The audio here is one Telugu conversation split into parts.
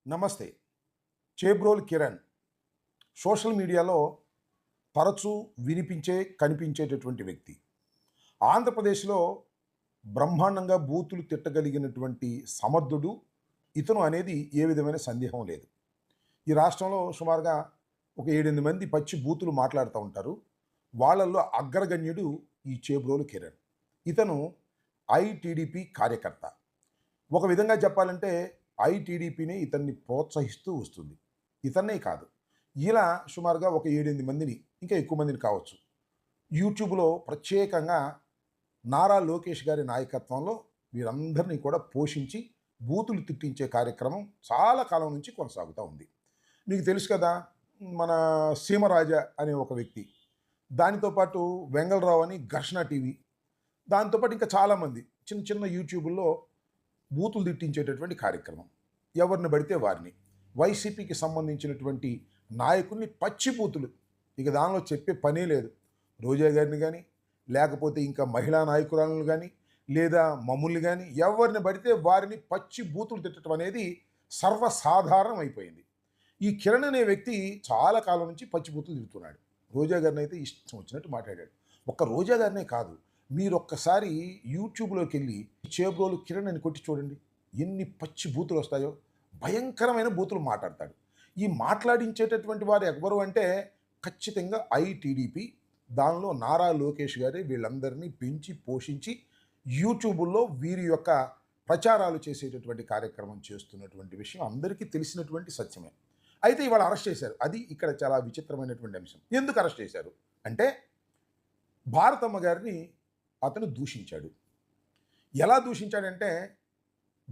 నమస్తే. చేబ్రోలు కిరణ్ సోషల్ మీడియాలో తరచూ వినిపించే, కనిపించేటటువంటి వ్యక్తి. ఆంధ్రప్రదేశ్‌లో బ్రహ్మాండంగా బూతులు తిట్టగలిగినటువంటి సమర్థుడు ఇతను అనేది ఏ విధమైన సందేహం లేదు. ఈ రాష్ట్రంలో సుమారుగా ఒక 7, 8 మంది పచ్చి బూతులు మాట్లాడుతూ ఉంటారు. వాళ్ళల్లో అగ్రగణ్యుడు ఈ చేబ్రోలు కిరణ్. ఇతను ఐటీడీపీ కార్యకర్త. ఒక విధంగా చెప్పాలంటే ఐటీడీపీనే ఇతన్ని ప్రోత్సహిస్తూ వస్తుంది. ఇతన్నే కాదు, ఇలా సుమారుగా ఒక 7, 8 మందిని, ఇంకా ఎక్కువ మందిని కావచ్చు, యూట్యూబ్‌లో ప్రత్యేకంగా నారా లోకేష్ గారి నాయకత్వంలో వీరందరినీ కూడా పోషించి బూతులు తిట్టించే కార్యక్రమం చాలా కాలం నుంచి కొనసాగుతూ ఉంది. మీకు తెలుసు కదా, మన సీమరాజ అనే ఒక వ్యక్తి, దానితో పాటు వెంగళరావు అని ఘర్షణ టీవీ, దాంతో పాటు ఇంకా చాలామంది చిన్న చిన్న యూట్యూబుల్లో బూతులు తిట్టించేటటువంటి కార్యక్రమం. ఎవరిని పడితే వారిని, వైసీపీకి సంబంధించినటువంటి నాయకుల్ని పచ్చి బూతులు, ఇక దానిలో చెప్పే పనే లేదు. రోజా గారిని కానీ, లేకపోతే ఇంకా మహిళా నాయకురాలను కానీ, లేదా మమ్ముల్ని కానీ, ఎవరిని పడితే వారిని పచ్చి బూతులు తిట్టడం అనేది సర్వసాధారణం అయిపోయింది. ఈ కిరణ్ అనే వ్యక్తి చాలా కాలం నుంచి పచ్చి బూతులు తిడుతున్నాడు. రోజా గారిని అయితే ఇష్టం వచ్చినట్టు మాట్లాడాడు. ఒక్క రోజా గారినే కాదు, మీరు ఒక్కసారి యూట్యూబ్లోకి వెళ్ళి చేబ్రోలు కిరణ్ అని కొట్టి చూడండి, ఎన్ని పచ్చి బూతులు వస్తాయో. భయంకరమైన బూతులు మాట్లాడతాడు. ఈ మాట్లాడించేటటువంటి వారు ఎవరు అంటే ఖచ్చితంగా ఐటీడీపీ, దానిలో నారా లోకేష్ గారి వీళ్ళందరినీ పెంచి పోషించి యూట్యూబుల్లో వీరి యొక్క ప్రచారాలు చేసేటటువంటి కార్యక్రమం చేస్తున్నటువంటి విషయం అందరికీ తెలిసినటువంటి సత్యమే. అయితే ఇవాళ అరెస్ట్ చేశారు. అది ఇక్కడ చాలా విచిత్రమైనటువంటి అంశం. ఎందుకు అరెస్ట్ చేశారు అంటే, భారతమ్మ గారిని అతను దూషించాడు. ఎలా దూషించాడంటే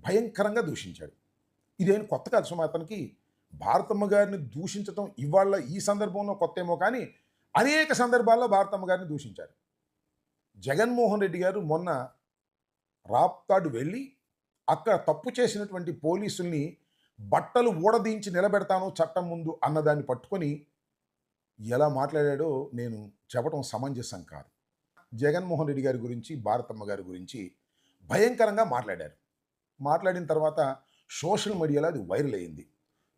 భయంకరంగా దూషించాడు. ఇదేం కొత్త కాదు సుమా అతనికి. భారతమ్మ గారిని దూషించటం ఇవాళ ఈ సందర్భంలో కొత్త ఏమో కానీ, అనేక సందర్భాల్లో భారతమ్మ గారిని దూషించారు. జగన్మోహన్ రెడ్డి గారు మొన్న రాప్తాడు వెళ్ళి అక్కడ తప్పు చేసినటువంటి పోలీసుల్ని బట్టలు ఊడదీంచి నిలబెడతాను చట్టం ముందు అన్నదాన్ని పట్టుకొని ఎలా మాట్లాడాడో నేను చెప్పడం సమంజసం కాదు. జగన్మోహన్ రెడ్డి గారి గురించి, భారతమ్మ గారి గురించి భయంకరంగా మాట్లాడారు. మాట్లాడిన తర్వాత సోషల్ మీడియాలో అది వైరల్ అయింది.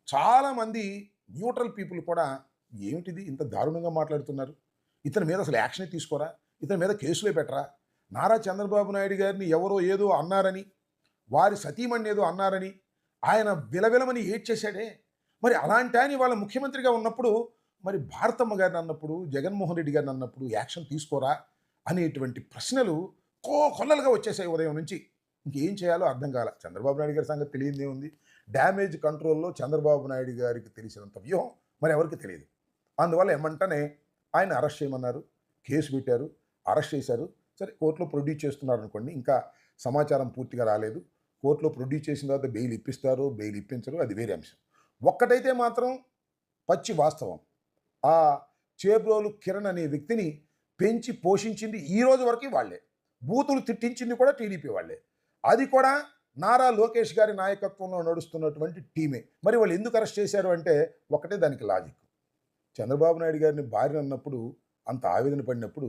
చాలామంది న్యూట్రల్ పీపుల్ కూడా ఏమిటిది ఇంత దారుణంగా మాట్లాడుతున్నారు, ఇతని మీద అసలు యాక్షనే తీసుకోరా, ఇతని మీద కేసులే పెట్టరా, నారా చంద్రబాబు నాయుడు గారిని ఎవరో ఏదో అన్నారని, వారి సతీమణి ఏదో అన్నారని ఆయన విలవిలమని ఏడ్చేశాడే, మరి అలాంటి ఆయన వాళ్ళ ముఖ్యమంత్రిగా ఉన్నప్పుడు మరి భారతమ్మ గారిని అన్నప్పుడు, జగన్మోహన్ రెడ్డి గారిని అన్నప్పుడు యాక్షన్ తీసుకోరా అనేటువంటి ప్రశ్నలు కొల్లలుగా వచ్చేసాయి ఉదయం నుంచి. ఇంకేం చేయాలో అర్థం కాల. చంద్రబాబు నాయుడు గారి సంగతి తెలియదే ఉంది. డ్యామేజ్ కంట్రోల్లో చంద్రబాబు నాయుడు గారికి తెలిసినంత వ్యూహం మరి ఎవరికి తెలియదు. అందువల్ల ఏమంటనే ఆయన అరెస్ట్ చేయమన్నారు, కేసు పెట్టారు, అరెస్ట్ చేశారు. సరే, కోర్టులో ప్రొడ్యూస్ చేస్తున్నారు అనుకోండి, ఇంకా సమాచారం పూర్తిగా రాలేదు. కోర్టులో ప్రొడ్యూస్ చేసిన తర్వాత బెయిల్ ఇప్పిస్తారు, బెయిల్ ఇప్పించరు, అది వేరే అంశం. ఒక్కటైతే మాత్రం పచ్చి వాస్తవం, ఆ చేబ్రోలు కిరణ్ అనే వ్యక్తిని పెంచి పోషించింది ఈ రోజు వరకు వాళ్ళే, బూతులు తిట్టించింది కూడా టీడీపీ వాళ్ళే, అది కూడా నారా లోకేష్ గారి నాయకత్వంలో నడుస్తున్నటువంటి టీమే. మరి వాళ్ళు ఎందుకు అరెస్ట్ చేశారు అంటే ఒకటే దానికి లాజిక్. చంద్రబాబు నాయుడు గారిని భార్య అన్నప్పుడు అంత ఆవేదన పడినప్పుడు,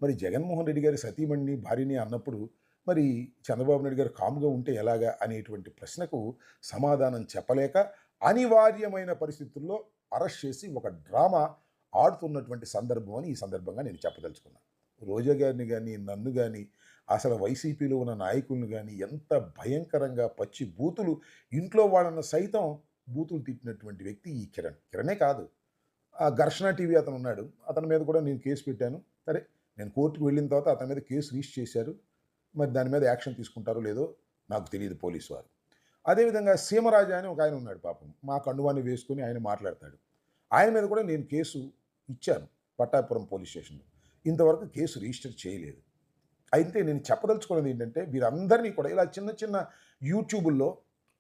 మరి జగన్మోహన్ రెడ్డి గారి సతీమణిని భార్యని అన్నప్పుడు మరి చంద్రబాబు నాయుడు గారు కాముగా ఉంటే ఎలాగా అనేటువంటి ప్రశ్నకు సమాధానం చెప్పలేక అనివార్యమైన పరిస్థితుల్లో అరెస్ట్ చేసి ఒక డ్రామా ఆడుతున్నటువంటి సందర్భం అని ఈ సందర్భంగా నేను చెప్పదలుచుకున్నాను. రోజా గారిని కానీ, నన్ను కానీ, అసలు వైసీపీలో ఉన్న నాయకులను కానీ ఎంత భయంకరంగా పచ్చి బూతులు, ఇంట్లో వాళ్ళను సైతం బూతులు తిట్టినటువంటి వ్యక్తి ఈ కిరణ్. కిరణే కాదు, ఆ ఘర్షణ టీవీ అతను ఉన్నాడు, అతని మీద కూడా నేను కేసు పెట్టాను. సరే, నేను కోర్టుకు వెళ్ళిన తర్వాత అతని మీద కేసు రిజిస్టర్ చేశారు. మరి దాని మీద యాక్షన్ తీసుకుంటారో లేదో నాకు తెలియదు పోలీసు వారు. అదేవిధంగా సీమరాజా అని ఒక ఆయన ఉన్నాడు, పాపం మా కండువాన్ని వేసుకొని ఆయన మాట్లాడతాడు. ఆయన మీద కూడా నేను కేసు ఇచ్చాను పట్టాపురం పోలీస్ స్టేషన్లో. ఇంతవరకు కేసు రిజిస్టర్ చేయలేదు. అయితే నేను చెప్పదలుచుకున్నది ఏంటంటే, వీరందరినీ కూడా ఇలా చిన్న చిన్న యూట్యూబుల్లో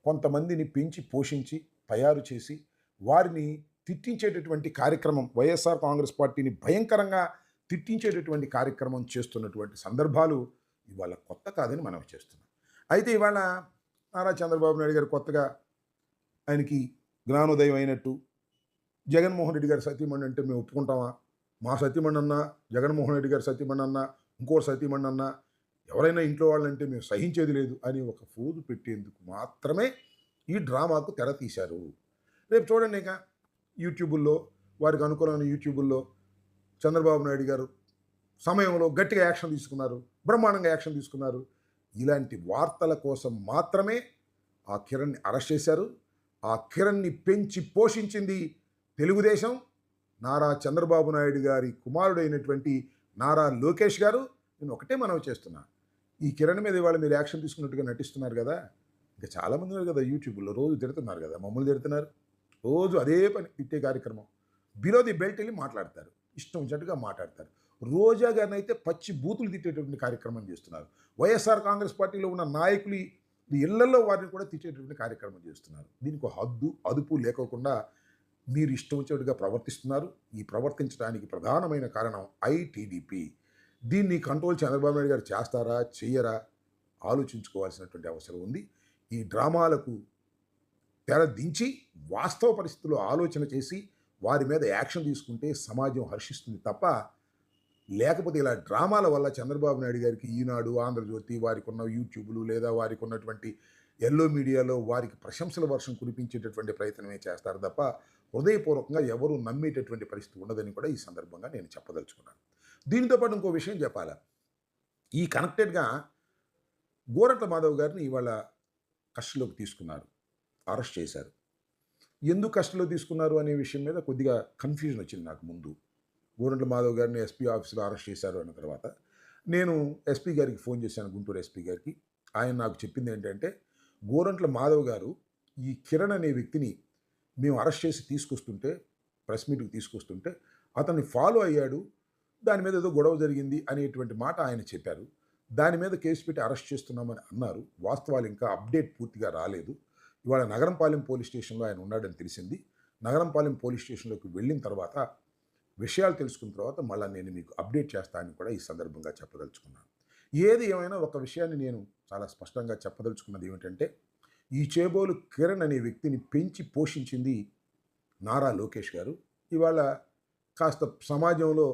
కొంతమందిని పెంచి పోషించి తయారు చేసి వారిని తిట్టించేటటువంటి కార్యక్రమం, వైఎస్ఆర్ కాంగ్రెస్ పార్టీని భయంకరంగా తిట్టించేటటువంటి కార్యక్రమం చేస్తున్నటువంటి సందర్భాలు ఇవాళ కొత్త కాదని మనం చేస్తున్నాం. అయితే ఇవాళ నారా చంద్రబాబు నాయుడు గారు కొత్తగా ఆయనకి జ్ఞానోదయం అయినట్టు, జగన్మోహన్ రెడ్డి గారి సతీమణి అంటే మేము ఒప్పుకుంటామా, మా సతీమణి అన్నా, జగన్మోహన్ రెడ్డి గారి సతీమణి అన్నా, ఇంకోటి సతీమణి అన్నా, ఎవరైనా ఇంట్లో వాళ్ళంటే మేము సహించేది లేదు అని ఒక ఫోజు పెట్టేందుకు మాత్రమే ఈ డ్రామాకు తెర తీశారు. రేపు చూడండి ఇక యూట్యూబుల్లో, వారికి అనుకూలమైన యూట్యూబుల్లో చంద్రబాబు నాయుడు గారు సమయంలో గట్టిగా యాక్షన్ తీసుకున్నారు, బ్రహ్మాండంగా యాక్షన్ తీసుకున్నారు. ఇలాంటి వార్తల కోసం మాత్రమే ఆ కిరణ్ని అరెస్ట్ చేశారు. ఆ కిరణ్ని పెంచి పోషించింది తెలుగుదేశం, నారా చంద్రబాబు నాయుడు గారి కుమారుడైనటువంటి నారా లోకేష్ గారు. నేను ఒకటే మనవి చేస్తున్నా, ఈ కిరణ్ మీద ఇవాళ మీరు యాక్షన్ తీసుకున్నట్టుగా నటిస్తున్నారు కదా, ఇంకా చాలామంది ఉన్నారు కదా యూట్యూబ్లో, రోజు తిడుతున్నారు కదా, మమ్మల్ని తిడుతున్నారు, రోజు అదే పని తిట్టే కార్యక్రమం. బిలో ది బెల్ట్ వెళ్ళి మాట్లాడతారు, ఇష్టం వచ్చినట్టుగా మాట్లాడతారు. రోజా గారిని అయితే పచ్చి బూతులు తిట్టేటువంటి కార్యక్రమం చేస్తున్నారు. వైఎస్ఆర్ కాంగ్రెస్ పార్టీలో ఉన్న నాయకులు ఇళ్లలో వారిని కూడా తిట్టేటువంటి కార్యక్రమం చేస్తున్నారు. దీనికి ఒక హద్దు అదుపు లేకోకుండా మీరు ఇష్టం వచ్చినట్టుగా ప్రవర్తిస్తున్నారు. ఈ ప్రవర్తించడానికి ప్రధానమైన కారణం ఐటీడీపీ. దీన్ని కంట్రోల్ చంద్రబాబు నాయుడు గారు చేస్తారా చెయ్యరా ఆలోచించుకోవాల్సినటువంటి అవసరం ఉంది. ఈ డ్రామాలకు తెర దించి వాస్తవ పరిస్థితుల్లో ఆలోచన చేసి వారి మీద యాక్షన్ తీసుకుంటే సమాజం హర్షిస్తుంది తప్ప, లేకపోతే ఇలా డ్రామాల వల్ల చంద్రబాబు నాయుడు గారికి ఈనాడు, ఆంధ్రజ్యోతి, వారికి ఉన్న యూట్యూబ్లు లేదా వారికి ఉన్నటువంటి ఎల్లో మీడియాలో వారికి ప్రశంసల వర్షం కురిపించేటటువంటి ప్రయత్నమే చేస్తారు తప్ప హృదయపూర్వకంగా ఎవరు నమ్మేటటువంటి పరిస్థితి ఉండదని కూడా ఈ సందర్భంగా నేను చెప్పదలుచుకున్నాను. దీనితో పాటు ఇంకో విషయం చెప్పాలా, ఈ కనెక్టెడ్గా గోరంట్ల మాధవ్ గారిని ఇవాళ కస్టడీలోకి తీసుకున్నారు, అరెస్ట్ చేశారు. ఎందుకు కస్టడీలో తీసుకున్నారు అనే విషయం మీద కొద్దిగా కన్ఫ్యూజన్ వచ్చింది నాకు ముందు. గోరంట్ల మాధవ్ గారిని ఎస్పీ ఆఫీసులో అరెస్ట్ చేశారు అన్న తర్వాత నేను ఎస్పీ గారికి ఫోన్ చేశాను, గుంటూరు ఎస్పీ గారికి. ఆయన నాకు చెప్పింది ఏంటంటే, గోరంట్ల మాధవ్ గారు ఈ కిరణ్ అనే వ్యక్తిని మేము అరెస్ట్ చేసి తీసుకొస్తుంటే, ప్రెస్ మీట్కి తీసుకొస్తుంటే అతన్ని ఫాలో అయ్యాడు, దాని మీద ఏదో గొడవ జరిగింది అనేటువంటి మాట ఆయన చెప్పారు. దాని మీద కేసు పెట్టి అరెస్ట్ చేస్తున్నామని అన్నారు. వాస్తవాలు ఇంకా అప్డేట్ పూర్తిగా రాలేదు. ఇవాళ నగరంపాలెం పోలీస్ స్టేషన్లో ఆయన ఉన్నాడని తెలిసింది. నగరంపాలెం పోలీస్ స్టేషన్లోకి వెళ్ళిన తర్వాత విషయాలు తెలుసుకున్న తర్వాత మళ్ళీ నేను మీకు అప్డేట్ చేస్తానని కూడా ఈ సందర్భంగా చెప్పదలుచుకున్నాను. ఏది ఏమైనా ఒక విషయాన్ని నేను చాలా స్పష్టంగా చెప్పదలుచుకున్నది ఏమిటంటే, ఈ చేబోలు కిరణ్ అనే వ్యక్తిని పెంచి పోషించింది నారా లోకేష్ గారు. ఇవాళ కాస్త సమాజంలో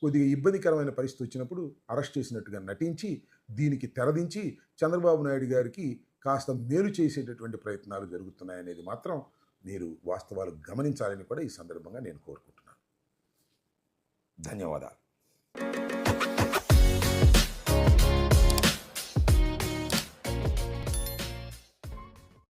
కొద్దిగా ఇబ్బందికరమైన పరిస్థితి వచ్చినప్పుడు అరెస్ట్ చేసినట్టుగా నటించి దీనికి తెరదించి చంద్రబాబు నాయుడు గారికి కాస్త మేలు చేసేటటువంటి ప్రయత్నాలు జరుగుతున్నాయనేది మాత్రం మీరు వాస్తవాలు గమనించాలని కూడా ఈ సందర్భంగా నేను కోరుకుంటున్నాను. ధన్యవాదాలు.